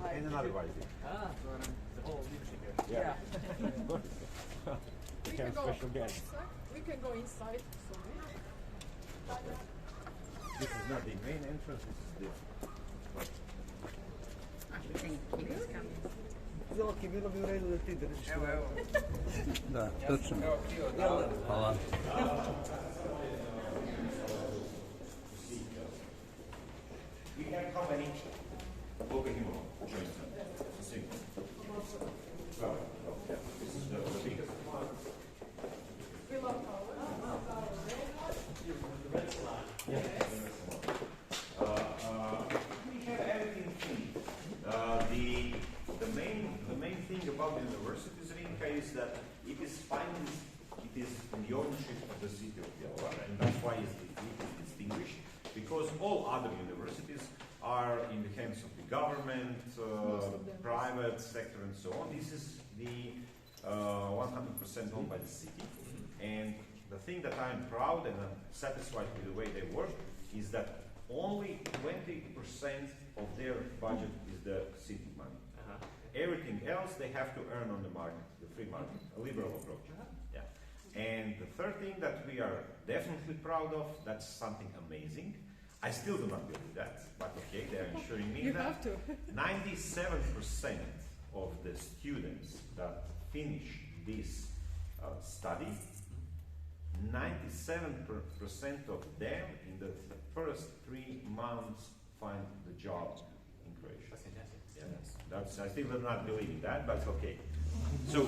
and another YZ. Ah, so the whole leadership here. Yeah. We We can have go special guests. inside. We can go inside. Sorry. This is not the main entrance, this is the... Zoki, bilo bi u redu da ti držiš. Evo. Da, točno. Evo, krivo, da. Hvala. We have how many local hero joints? Six. Well, yeah. This is the biggest one. We have everything clean. The main thing about the universities, Rinka, is that it is in the ownership of the city of Bjelovara, and that's why it is distinguished, because all other universities are in the hands of the government, private sector, and so on. This is the 100% owned by the city, and the thing that I'm proud and I'm satisfied with the way they work is that only 20% of their budget is the city money. Everything else they have to earn on the market, the free market, a liberal approach. Yeah. And the third thing that we are definitely proud of, that's something amazing. I still do not believe that, but okay, they are ensuring me You that have to. 97% of the students that finish this study, 97% of them in the first 3 months find the job in Croatia. That's fantastic. That's, I still do not believe in that, but okay. So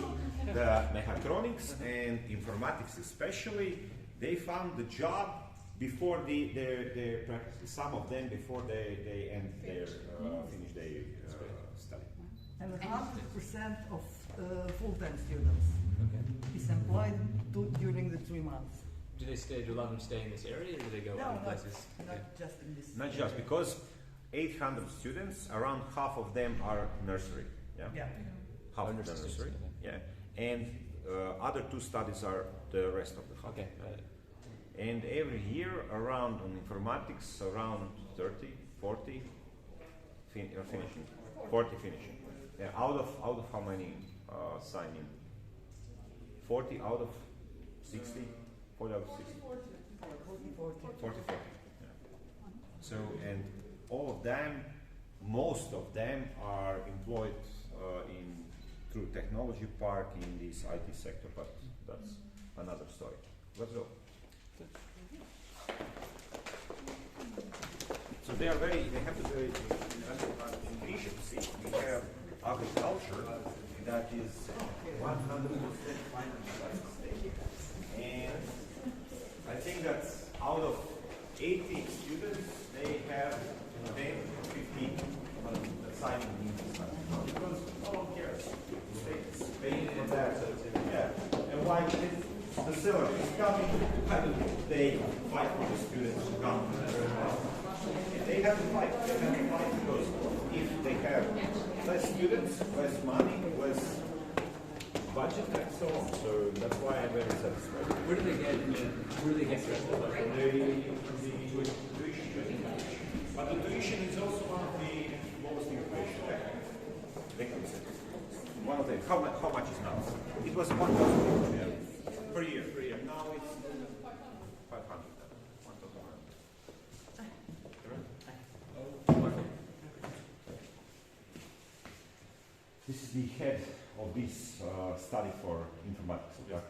the mechatronics and informatics especially, they found the job before their practice. Some of them before they end their finish their study. And 100% of full-time students is employed during the 3 months. Do they stay? Do a lot of them stay in this area, or do they go No, other not, places? not just in this. Not just because 800 students, around half of them are nursery. Yeah. Yeah. Half of the Nursery nursery. students, Yeah. And other 2 studies are the rest of the half. Okay, got it. And every year around on informatics, around 30, 40 finishing. 40 finishing. Yeah, out of how many sign in? 40 out of 60? 40 out of 60? 40. Yeah. So, and all of them, most of them are employed through technology park in this IT sector, but that's another story. Let's go. So they have to very in efficiency. We have agriculture that is 100% financed, and I think that out of 80 students, they have 10 or 15 signing in because no one cares. States paying for that. Yeah. And why the salary is coming, why do they fight for the students to come? They have to fight. They have to fight because if they have less students, less money, less budget, and so on. So that's why I'm very satisfied. Where do they get? Where do they get stressed out? The tuition. But the tuition is also one of the lowest in Croatia. They can say. One of the how much is now? It was 1,000 per year. Per year. Now it's 500. This is the head of this study for informatics. Yeah.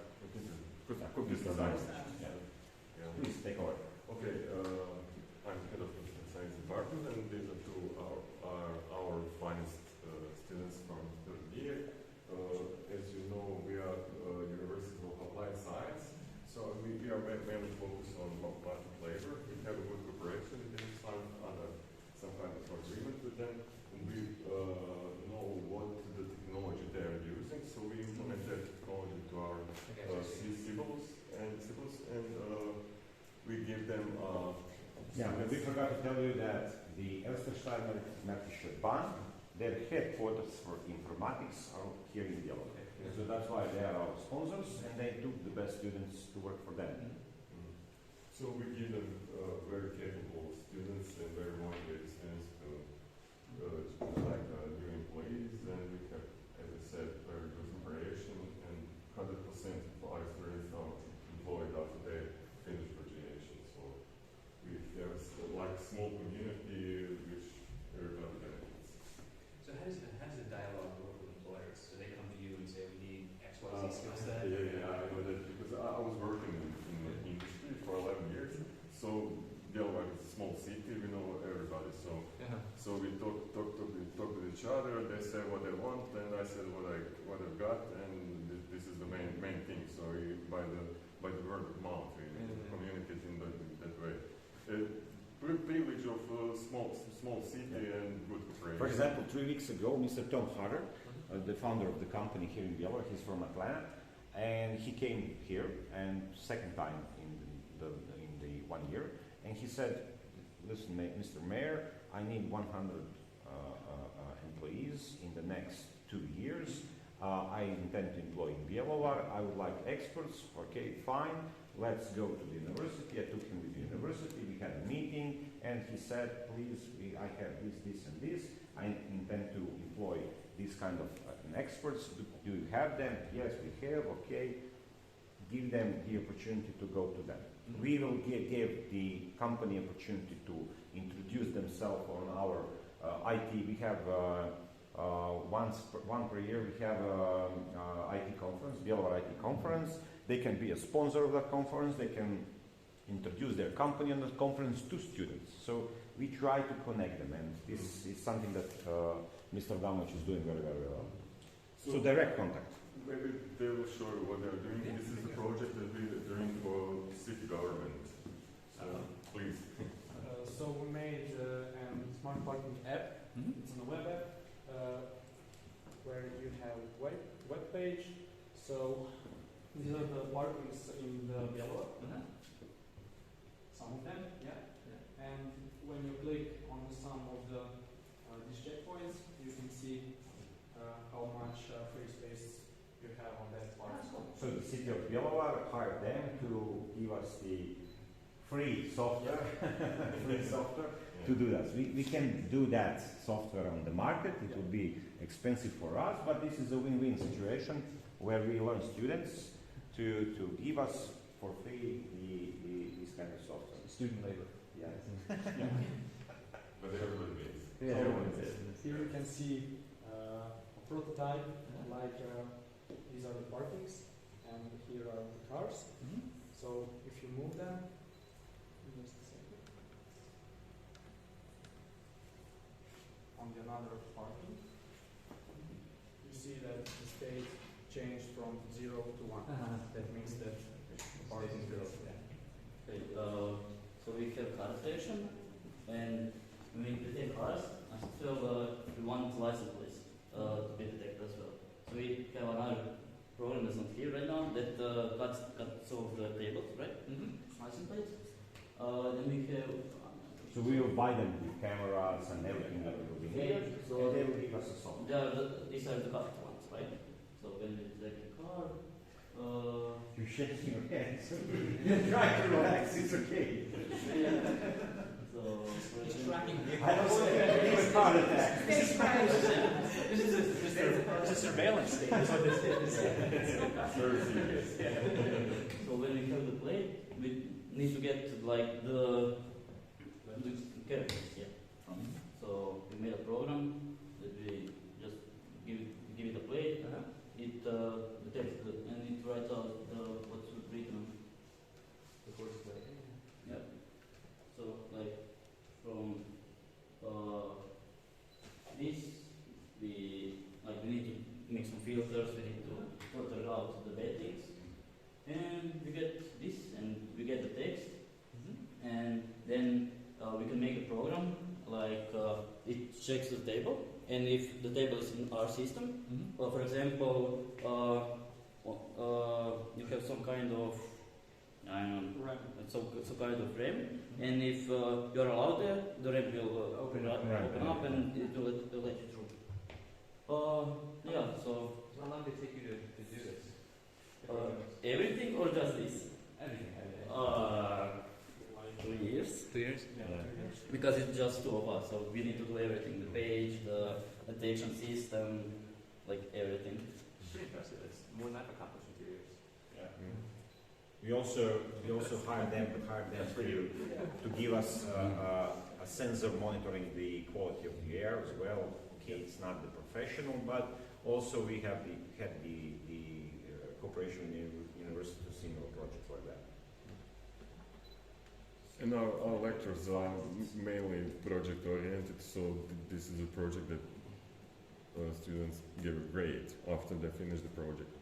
Computer design. Yeah. Please take over. Okay, I'm head of computer science department, and these are two are our finest students from third year. As you know, we are University of Applied Science, so we are mainly focused on market labor. We have a good cooperation with them, some kind of agreement with them, and we know what the technology they are using, so we implement that technology to our civils, and we give them. Yeah, but we forgot to tell you that the Elstersteiner Merkische Bahn, their headquarters for informatics are here in Bjelovar. So that's why they are our sponsors, and they took the best students to work for them. So we give them very capable students and very motivated students to doing I said what I've got, and this is the main thing. So by the word of mouth, we communicate in that way. Privilege of small city and good cooperation. For example, 3 weeks ago, Mr. Tom Harder, the founder of the company here in Bjelovar, he's from Atlanta, and he came here, and second time in the 1 year, and he said, listen, Mr. Mayor, I need 100 employees in the next 2 years. I intend to employ in Bjelovar. I would like experts. Okay, fine. Let's go to the university. I took him to the university. We had a meeting, and he said, please, I have this, and this. I intend to employ these kind of experts. Do you have them? Yes, we have. Okay. Give them the opportunity to go to them. We will give the company opportunity to introduce themselves on our IT. We have one per year. We have IT conference, Bjelovar IT conference. They can be a sponsor of that conference. They can introduce their company on the conference to students. So we try to connect them, and this is something that Mr. Damovic is doing very, very well. So direct contact. Maybe they will show you what they're doing. This is a project that we're doing for city government. So please. So we made a smart parking app. It's an web app where you have web page. So these are the parkings in the Bjelovar. Some of them, yeah. And when you click on some of these checkpoints, you can see how much free space you have on that park. So the city of Bjelovar hired them to give us the free software, to do that. We can do that software on the market. It will be expensive for us, but this is a win-win situation where we learn students to give us for free this kind of software. Student labor. Yeah. But everybody wins. Yeah, everyone says. Here you can see a prototype, like these are the parkings, and here are the cars. So if you move them, just a second. On the another parking, you see that the state changed from 0 to 1. That means that the parking is zero. Okay, so we have car station, and when we take cars, as well, we want license plates to be detected as well. So we have another program that's not here right now that cuts off the tables, right? License plates. Then we have. So we will buy them with cameras and everything that will be needed, So and they will give us a software. These are the custom ones, right? So when we detect the car. You're shaking your hands. You're trying to relax. It's okay. So I don't want to give a heart attack. This is a surveillance state. That's what this is. So when we have the plate, we need to get like the characters, yeah. So we made a program that we just give it a plate. It detects and it writes out what's written. The course plate. Yeah. So like from this, we need to make some filters. We need to filter out the bad things, and we get this, and we get the text, and then we can make a program like it checks the table, and if the table is in our system, for example, you have some kind of some kind of RAM, and if you're allowed there, the RAM will open up and it will let you through. Yeah, so. How long did it take you to do this? Everything or just this? Everything. 2 years. 2 years? Yeah. Because it's just 2 of us, so we need to do everything: the page, the detection system, like everything. It's pretty impressive. It's more than I've accomplished in 2 years. Yeah. We also hired them to give us a sensor monitoring the quality of the air as well. Okay, it's not the professional, but also we had the cooperation with university to similar projects like that. And our lectures are mainly project oriented, so this is a project that students give a grade after they finish the project.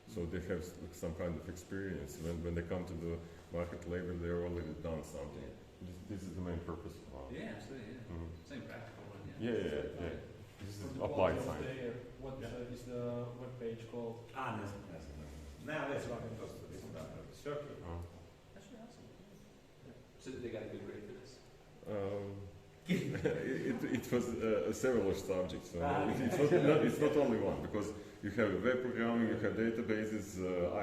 So they have some kind of experience. When they come to the market labor, they're already done something. This is the main purpose of our. Yeah, absolutely. Yeah. Mhm. Same practical one. Yeah. This is For the applied quality of science. the air, what is the web page called? Ne znam. Ne, to mislim da sve ok. That's really awesome. So they got a good grade for this. It was several subjects. It's not only one, because you have web programming, you have databases,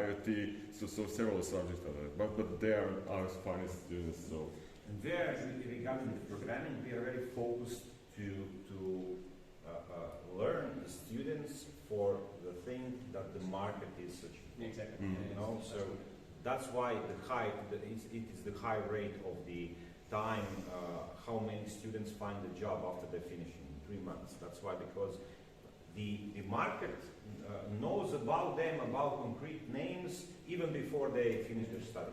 IoT, so several subjects are there. But they are our finest students. So And there, regarding the programming, we are very focused to learn the students for the thing that the market is searching for. Exactly. Mm. You know, so that's why it is the high rate of the time, how many students find a job after they finish in 3 months. That's why, because the market knows about them, about concrete names, even before they finish their study.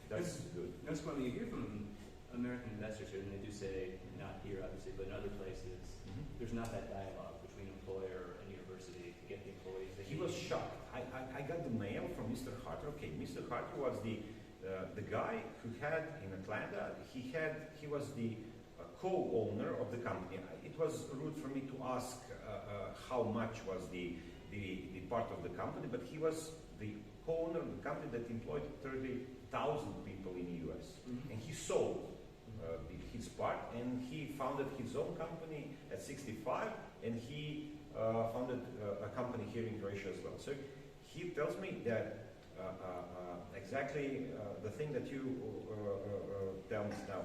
That's good. That's what you hear from American investors here, and they do say, not here obviously, but in other places, there's not that dialogue between employer and university to get the employees. He was shocked. I got the mail from Mr. Harter. Okay, Mr. Harter was the guy who had in Atlanta. He was the co-owner of the company. It was rude for me to ask how much was the part of the company, but he was the co-owner of the company that employed 30,000 people in the U.S. And he sold his part, and he founded his own company at 65, and he founded a company here in Croatia as well. So he tells me that exactly the thing that you tell me now.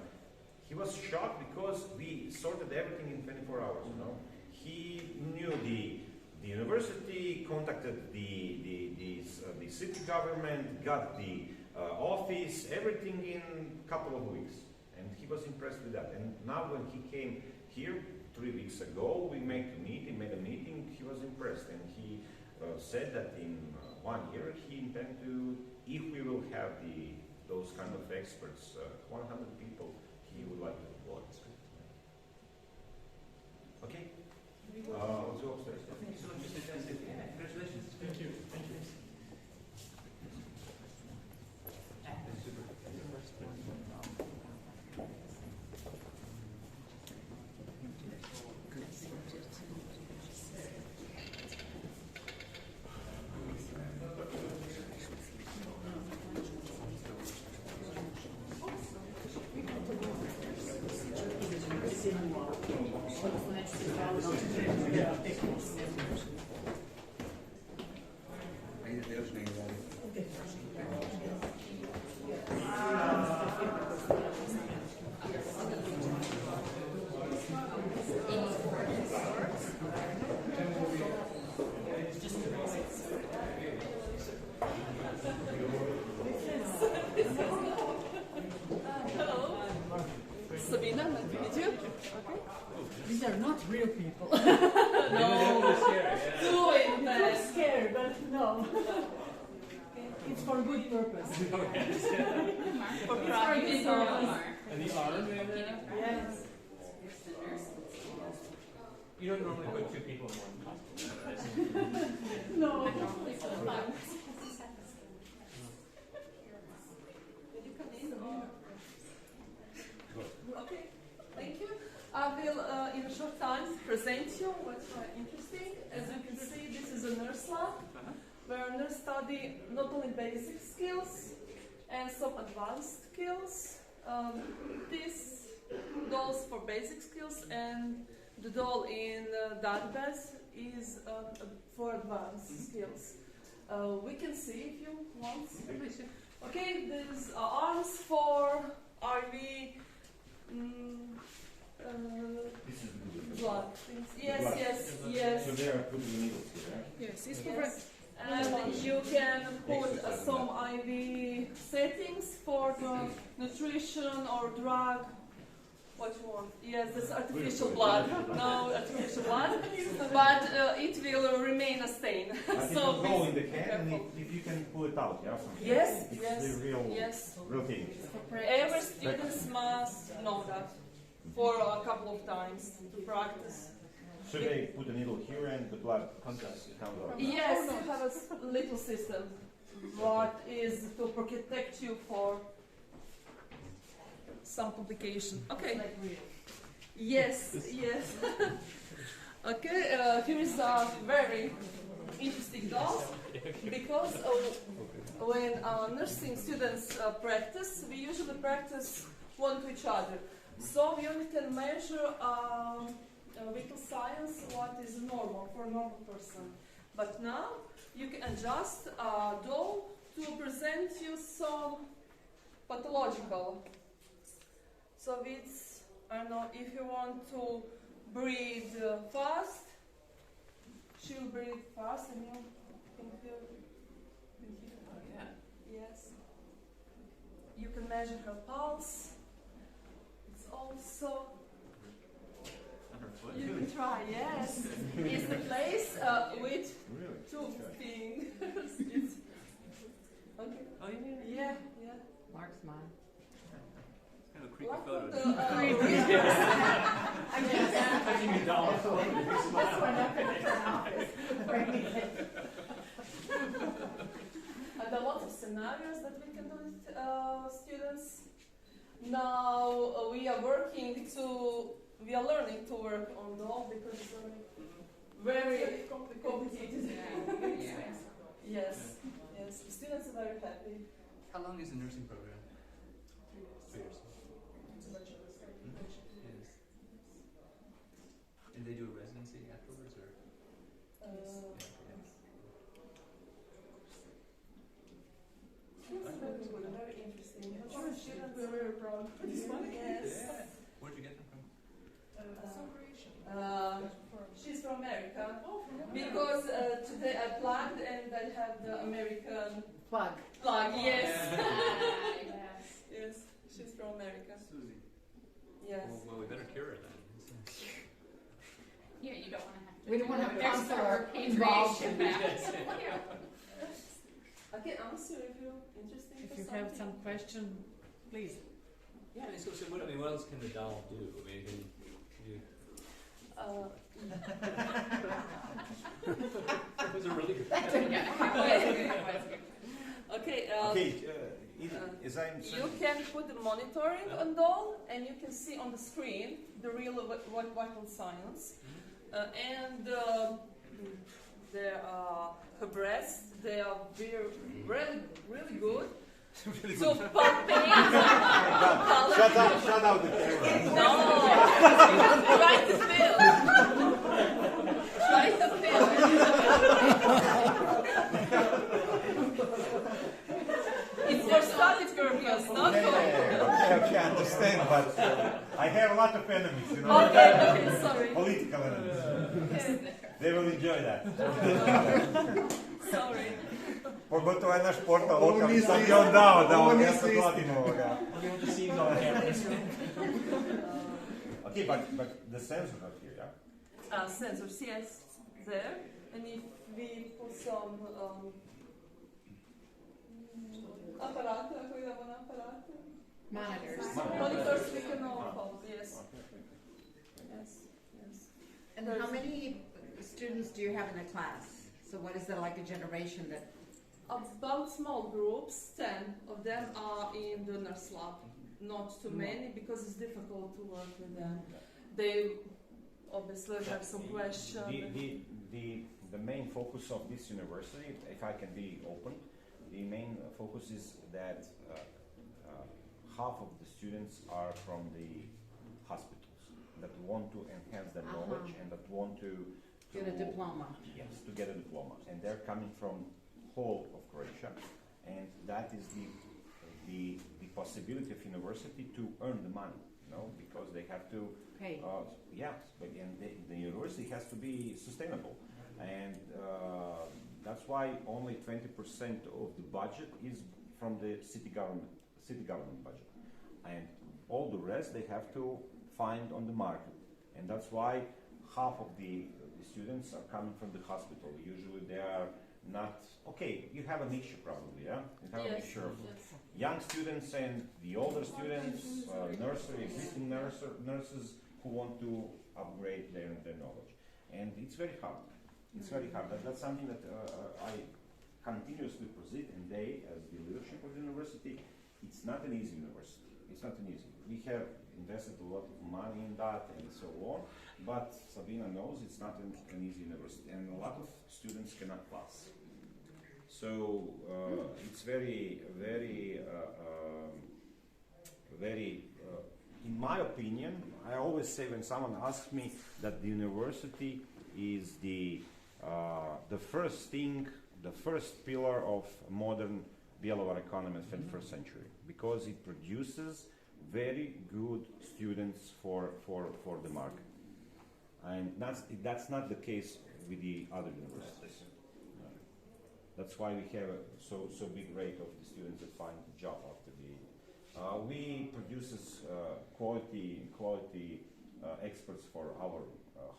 He was shocked because we sorted everything in 24 hours. You know, he knew the university, contacted the city government, got the office, everything in a couple of weeks. And he was impressed with that. And now when he came here 3 weeks ago, we made a meeting, he was impressed. And he said that in 1 year he intends to, if we will have those kind of experts, 100 people, he would like to employ. Okay? Let's go upstairs. Thank you so much. Fantastic. Congratulations. Thank you. These are not real people. No, too I'm intense. scared, but no. It's for good purpose. For It's practice. for good purpose. And the arm? Yes. You don't normally put 2 people in one hospital. No. Okay, thank you. I will, in a short time, present you what's interesting. As you can see, this is a nurse lab, where nurse study not only basic skills and some advanced skills. This dolls for basic skills, and the doll in database is for advanced skills. We can see if you want. Okay, there's arms for IV. This is the Blood. Yes. So they are putting the needles here, right? Yes, it's correct. And you can put some IV settings for the nutrition or drug. What you want? Yes, it's artificial blood. No artificial blood, but it will remain a stain. But it will go in the can, and if you can pull it out, yeah? Yes, It's yes, the real yes. thing. Every student must know that for a couple of times to practice. So they put a needle here and the blood comes out. Yes, you have a little system. What is to protect you for some complication? Okay. Yes, yes. Okay, here is a very interesting doll because when nursing students practice, we usually practice one to each other. So we only can measure vital signs, what is normal for a normal person. But now you can adjust a doll to present you some pathological. So it's, I don't know, if you want to breathe fast, she'll breathe fast and you can feel. Yes. You can measure her pulse. It's also. You can try, yes. It's the place with two fingers. It's okay. Oh, yeah. Yeah, yeah. Mark's mine. Kind of a creepy Like photo. the, I guess. Touching your doll. That's why I'm not going to turn off this. there are lots of scenarios that we can do with students. Now we are learning to work on doll because it's very complicated. Yes, yes. The students are very happy. How long is the nursing program? 3 years. Yes. And they do a residency afterwards, or? It's very interesting. Students are very proud. Yes. Yeah. Where did you get them from? She's from America. Because today I plugged and I have the American Plug. yes. Yes. Yes, she's from America. Susie. Yes. Well, we better cure her then. Yeah, you don't want to have to. We don't want to have extra consular repatriation back. I can answer if you're interested. If you have some question, please. Yeah, so what else can the doll do? I mean, can you... That was a really good Okay. As I'm you can put the monitoring on doll, and you can see on the screen the real vital signs, and her breasts. They are really good. So pumping. Shut out the camera. No. Try to feel. Try to feel. It's for study purpose, not for. Okay, I understand, but I have a lot of enemies, you know. Okay, sorry. Political enemies. Okay. They will enjoy that. Sorry. Pogotovo je naš portal lokalni, sam je on dao, ja se platim ovoga. Okay, but the sensors are here, yeah? Sensors, yes, there. And if we put some apparate, ako idemo na apparate. Monitors we can all hold, yes. Yes, yes. And how many students do you have in a class? So what is there, like a generation that? About small groups, 10 of them are in the nurse lab. Not too many because it's difficult to work with them. They obviously have some questions. The main focus of this university, if I can be open, the main focus is that half of the students are from the hospitals that want to enhance their knowledge and that want to get a diploma. Yes, to get a diploma. And they're coming from whole of Croatia, and that is the possibility of university to earn the money, you know, because they have to pay. And the university has to be sustainable, and that's why only 20% of the budget is from the city government budget, and all the rest they have to find on the market, and that's why half of the students are coming from the hospital. Usually they are not, okay, you have a mixture probably, yeah? You have a mixture of young students and the older students, existing nurses who want to upgrade their knowledge. and it's very hard. It's very hard. That's something that I continuously present and they, as the leadership of the university, it's not an easy university. It's not an easy. We have invested a lot of money in that and so on, but Sabina knows it's not an easy university, and a lot of students cannot pass. So it's very, very, in my opinion, I always say when someone asks me that the university is the first thing, the first pillar of modern Bjelovar economy in the 21st century, because it produces very good students for the market. And that's not the case with the other universities. That's why we have a so big rate of the students that find a job after the. We produces quality experts for our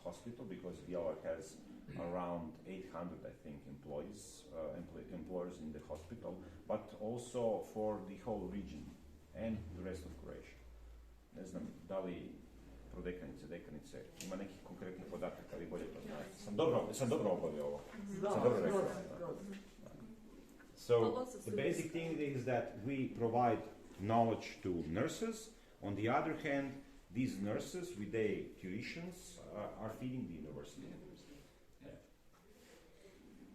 hospital, because Bjelovar has around 800, I think, employers in the hospital, but also for the whole region and the rest of Croatia. Ne znam da li prodekanice, dekanice, ima nekih konkretnih podataka, vi bolje to znate. Sam dobro obavio ovo. Sam dobro rekao. So the basic thing is that we provide knowledge to nurses. On the other hand, these nurses with their tuitions are feeding the university. Yeah.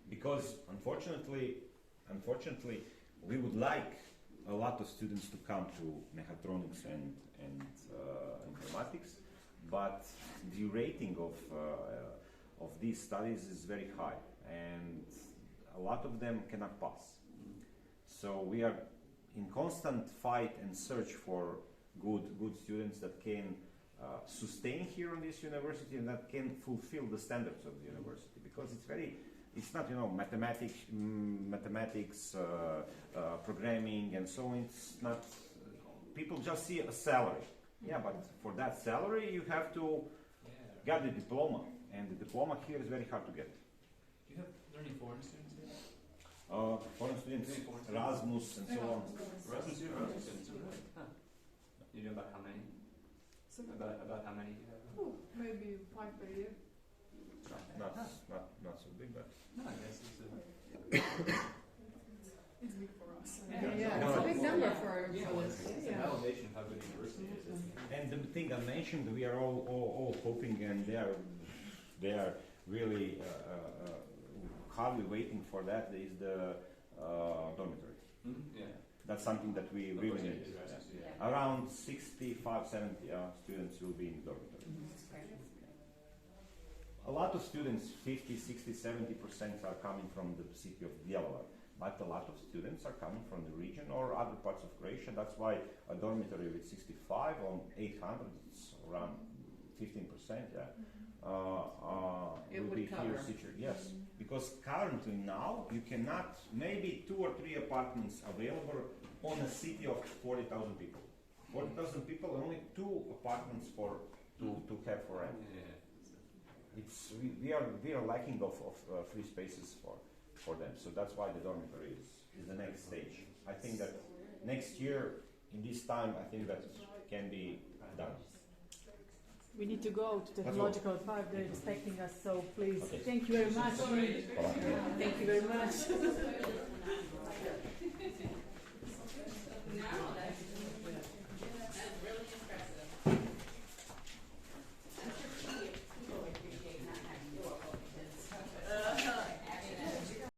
Because unfortunately, we would like a lot of students to come to mechatronics and informatics, but the rating of these studies is very high, and a lot of them cannot pass. So we are in constant fight and search for good students that can sustain here in this university and that can fulfill the standards of the university, because it's not mathematics, programming and so on. It's not. People just see a salary. Yeah, but for that salary you have to get the diploma, and the diploma here is very hard to get. Do you have learning foreign students here? Foreign students, Erasmus and so on. Erasmus students. Huh. You know about how many? About how many do you have? Oh, maybe 5 per year. Not so big, but. No, I guess it's It's big for us. Yeah, it's a big number for us. it's an elevation of how good a university is. And the thing I mentioned, we are all hoping, and they are really hardly waiting for that, is the dormitory. Mm-hmm. Yeah. That's something that we really need. Yeah. Around 65, 70 students will be in the dormitory. A lot of students, 50, 60, 70% are coming from the city of Bjelovar, but a lot of students are coming from the region or other parts of Croatia. That's why a dormitory with 65 on 800, it's around 15%. Yeah. It will would be cover. here situated. Yes, because currently now you cannot, maybe 2 or 3 apartments available on a city of 40,000 people. 40,000 people, only 2 apartments to have for rent. It's we are lacking of free spaces for them. So that's why the dormitory is the next stage. I think that next year in this time, I think that can be done. We need to go to Technological Park. They're expecting us, so please. Okay. Thank you very much. Thank you very much. Now